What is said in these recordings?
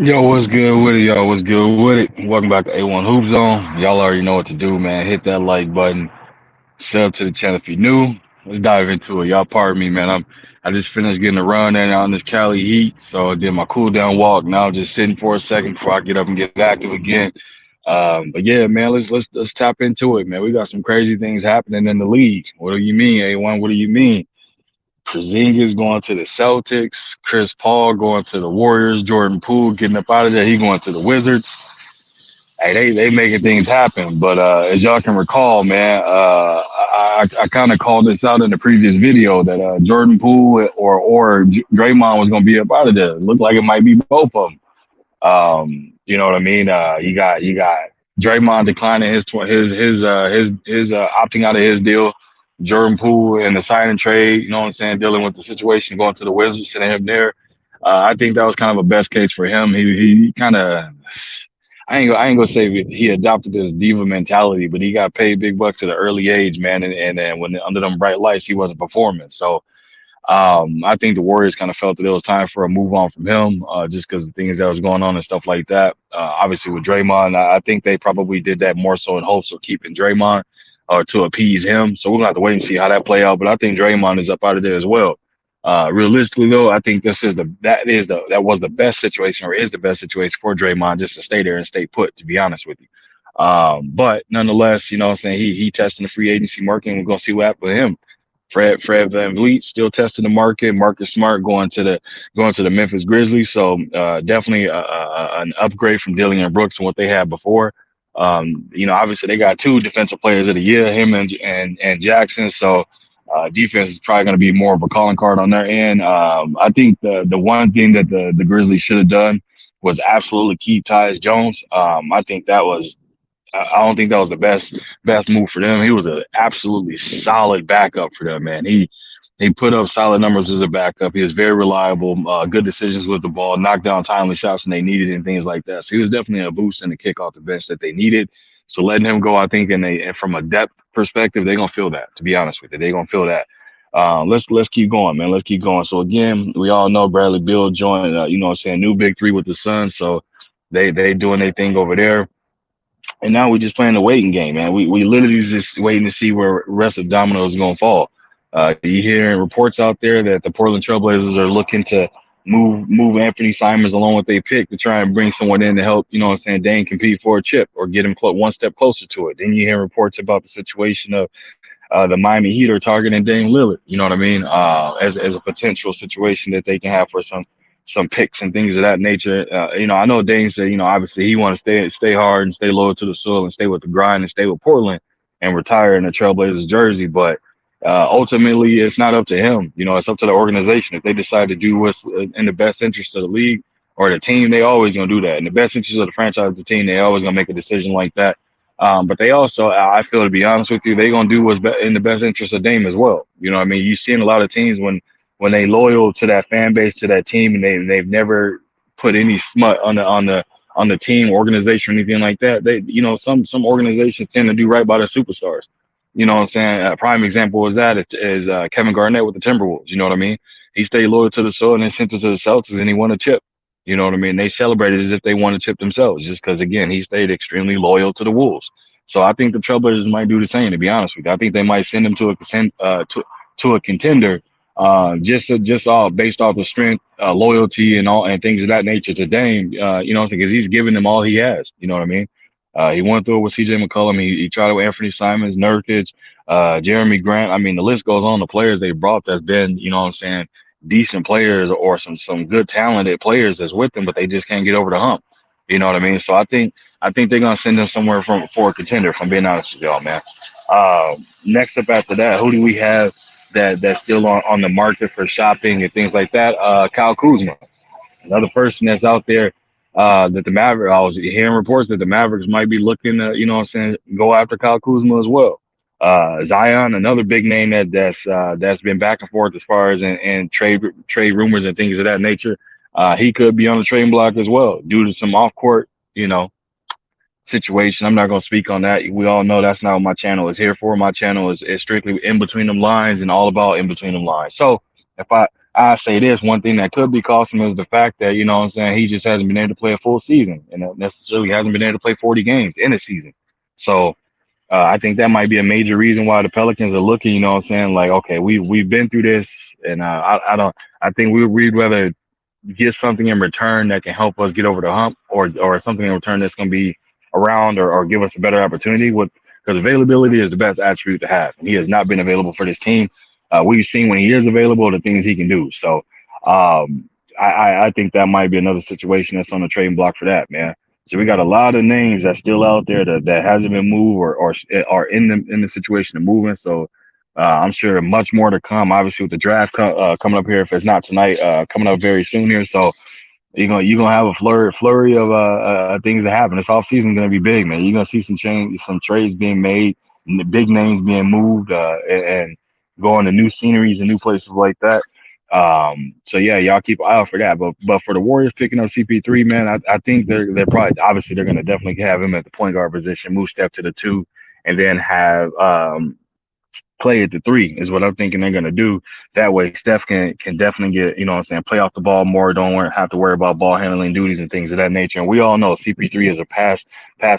Yo, what's good with it, y'all? What's good with it? Welcome back to A1 Hoop Zone. Y'all already know what to do, man. Hit that like button. Sub to the channel if you're new. Let's dive into it. Y'all pardon me, man. I just finished getting a run in on this Cali heat, so I did my cool down walk. Now I'm just sitting for a second before I get up and get active again. But yeah, man, let's tap into it, man. We got some crazy things happening in the league. What do you mean, A1? What do you mean? Porzingis going to the Celtics, Chris Paul going to the Warriors, Jordan Poole getting up out of there. He going to the Wizards. Hey, they making things happen. But as y'all can recall, man, I kind of called this out in the previous video that Jordan Poole or Draymond was going to be up out of there. It looked like it might be both of them. You know what I mean? You got Draymond declining his opting out of his deal. Jordan Poole and the sign and trade. You know what I'm saying? Dealing with the situation, going to the Wizards, sitting him there. I think that was kind of a best case for him. He kind of. I ain't gonna say he adopted this diva mentality, but he got paid big bucks at an early age, man. And then when under them bright lights, he wasn't performing. So I think the Warriors kind of felt that it was time for a move on from him, just because the things that was going on and stuff like that. Obviously, with Draymond, I think they probably did that more so in hopes of keeping Draymond or to appease him. So we're gonna have to wait and see how that play out. But I think Draymond is up out of there as well. Realistically, though, I think that was the best situation or is the best situation for Draymond just to stay there and stay put. To be honest with you. But nonetheless, you know what I'm saying, he testing the free agency market, and we're gonna see what happens with him. Fred VanVleet still testing the market. Marcus Smart going to the Memphis Grizzlies. So definitely an upgrade from Dillon Brooks and what they had before. Obviously they got two defensive players of the year, him and Jackson. So defense is probably going to be more of a calling card on their end. I think the one thing that the Grizzlies should have done was absolutely keep Tyus Jones. I don't think that was the best move for them. He was an absolutely solid backup for them, man. He put up solid numbers as a backup. He was very reliable, good decisions with the ball, knocked down timely shots when they needed and things like that. So he was definitely a boost in the kick off the bench that they needed. So letting him go, I think, from a depth perspective, they're gonna feel that. To be honest with you, they're gonna feel that. Let's keep going, man. Let's keep going. So again, we all know Bradley Beal joined, what I'm saying, new big three with the Suns. So they doing their thing over there. And now we're just playing the waiting game, man. We literally just waiting to see where the rest of dominoes is gonna fall. You hearing reports out there that the Portland Trailblazers are looking to move Anthony Simons along with their pick to try and bring someone in to help, you know what I'm saying, Dane compete for a chip or get him one step closer to it. Then you hear reports about the situation of the Miami Heat are targeting Dame Lillard. You know what I mean? As a potential situation that they can have for some picks and things of that nature. I know Dame said, obviously he want to stay hard and stay loyal to the soil and stay with the grind and stay with Portland and retire in a Trailblazers jersey. But ultimately, it's not up to him. It's up to the organization. If they decide to do what's in the best interest of the league or the team, they always gonna do that. In the best interest of the franchise, the team, they always gonna make a decision like that. But they also, I feel, to be honest with you, they're gonna do what's in the best interest of Dame as well. You know what I mean? You've seen a lot of teams when they loyal to that fan base, to that team, and they've never put any smut on the team, organization, or anything like that. Some organizations tend to do right by their superstars. You know what I'm saying? A prime example is Kevin Garnett with the Timberwolves. You know what I mean? He stayed loyal to the soil and then sent it to the Celtics, and he won a chip. You know what I mean? They celebrated as if they won a chip themselves, just because again he stayed extremely loyal to the Wolves. So I think the Trailblazers might do the same. To be honest with you, I think they might send him to a contender, just all based off of strength, loyalty, and all and things of that nature to Dame. Because he's giving them all he has. You know what I mean? He went through it with C.J. McCollum. He tried it with Anthony Simons, Nurkic, Jeremy Grant. I mean, the list goes on. The players they brought that's been, what I'm saying, decent players or some good talented players that's with them, but they just can't get over the hump. You know what I mean? So I think they're gonna send them somewhere for a contender. If I'm being honest with y'all, man. Next up after that, who do we have that's still on the market for shopping and things like that? Kyle Kuzma, another person that's out there. That the Mavericks, I was hearing reports that the Mavericks might be looking to, what I'm saying, go after Kyle Kuzma as well. Zion, another big name that's been back and forth as far as in trade rumors and things of that nature. He could be on the trading block as well due to some off court, situation. I'm not going to speak on that. We all know that's not what my channel is here for. My channel is strictly in between them lines and all about in between them lines. So if I I say this one thing that could be costing him is the fact that, you know what I'm saying, he just hasn't been able to play a full season and necessarily hasn't been able to play 40 games in a season. So I think that might be a major reason why the Pelicans are looking, you know what I'm saying, like, okay, we've been through this, and I don't, I think we'd rather get something in return that can help us get over the hump, or something in return that's going to be around, or give us a better opportunity with, because availability is the best attribute to have, and he has not been available for this team. We've seen when he is available the things he can do. So I think that might be another situation that's on the trading block for that, man. So we got a lot of names that's still out there that hasn't been moved, or are in the situation of moving. So I'm sure much more to come. Obviously, with the draft coming up here, if it's not tonight, coming up very soon here. So you're gonna have a flurry of things that happen. This offseason is gonna be big, man. You're gonna see some change, some trades being made, and the big names being moved, and going to new sceneries and new places like that. So yeah, y'all keep an eye out for that. But for the Warriors picking up CP3, man, I think they're probably, obviously they're gonna definitely have him at the point guard position, move Steph to the two, and then have play at the three is what I'm thinking they're gonna do. That way, Steph can definitely get, you know what I'm saying, play off the ball more. Don't have to worry about ball handling duties and things of that nature. And we all know CP3 is a pass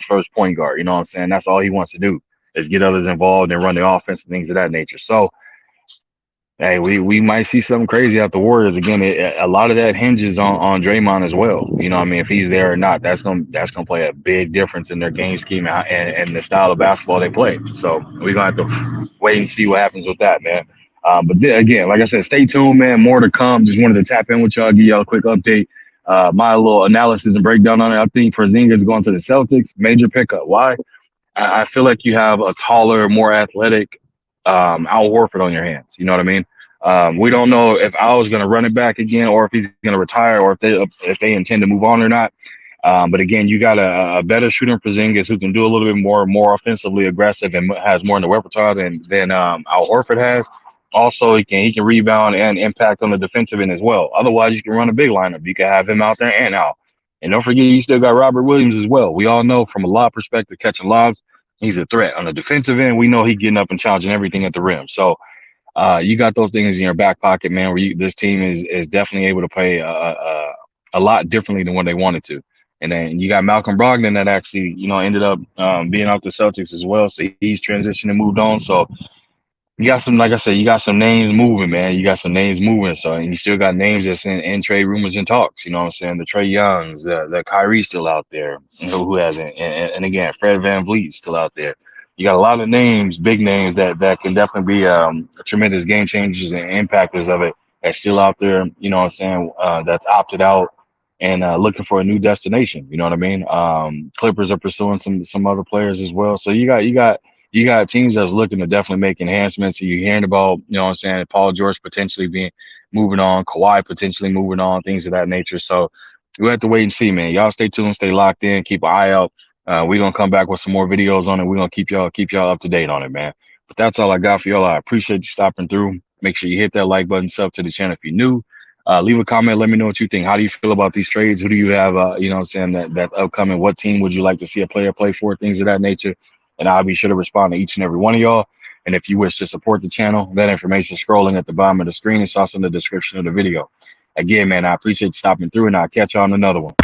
first point guard. You know what I'm saying? That's all he wants to do is get others involved and run the offense and things of that nature. So hey, we might see something crazy out the Warriors again. A lot of that hinges on Draymond as well. You know what I mean? If he's there or not, that's gonna play a big difference in their game scheme and the style of basketball they play. So we're gonna have to wait and see what happens with that, man. But then, again, like I said, stay tuned, man. More to come. Just wanted to tap in with y'all, give y'all a quick update. My little analysis and breakdown on it. I think Porzingis going to the Celtics, major pickup. Why? I feel like you have a taller, more athletic Al Horford on your hands. You know what I mean? We don't know if Al's going to run it back again, or if he's going to retire, or if they intend to move on or not. But again, you got a better shooter in Porzingis who can do a little bit more offensively aggressive and has more in the repertoire than Al Horford has. Also, he can rebound and impact on the defensive end as well. Otherwise, you can run a big lineup. You can have him out there and out. And don't forget, you still got Robert Williams as well. We all know from a lob perspective, catching lobs, he's a threat. On the defensive end, we know he's getting up and challenging everything at the rim. So you got those things in your back pocket, man, where this team is definitely able to play a lot differently than what they wanted to. And then you got Malcolm Brogdon that actually, ended up being out the Celtics as well. So he's transitioned and moved on. So you got some, like I said, you got some names moving, man. You got some names moving. So, and you still got names that's in trade rumors and talks. You know what I'm saying? The Trey Youngs, the Kyrie still out there. Who hasn't? And again, Fred VanVleet still out there. You got a lot of names, big names that can definitely be tremendous game changers and impactors of it. That's still out there. You know what I'm saying? That's opted out and looking for a new destination. You know what I mean? Clippers are pursuing some other players as well. So you got teams that's looking to definitely make enhancements. You're hearing about, you know what I'm saying, Paul George potentially moving on, Kawhi potentially moving on, things of that nature. So we have to wait and see, man. Y'all stay tuned, stay locked in, keep an eye out. We're gonna come back with some more videos on it. We're gonna keep y'all up to date on it, man. But that's all I got for y'all. I appreciate you stopping through. Make sure you hit that like button, sub to the channel if you're new. Leave a comment. Let me know what you think. How do you feel about these trades? Who do you have, you know what I'm saying, that upcoming? What team would you like to see a player play for? Things of that nature. And I'll be sure to respond to each and every one of y'all. And if you wish to support the channel, that information is scrolling at the bottom of the screen. It's also in the description of the video. Again, man, I appreciate you stopping through, and I'll catch you on another one.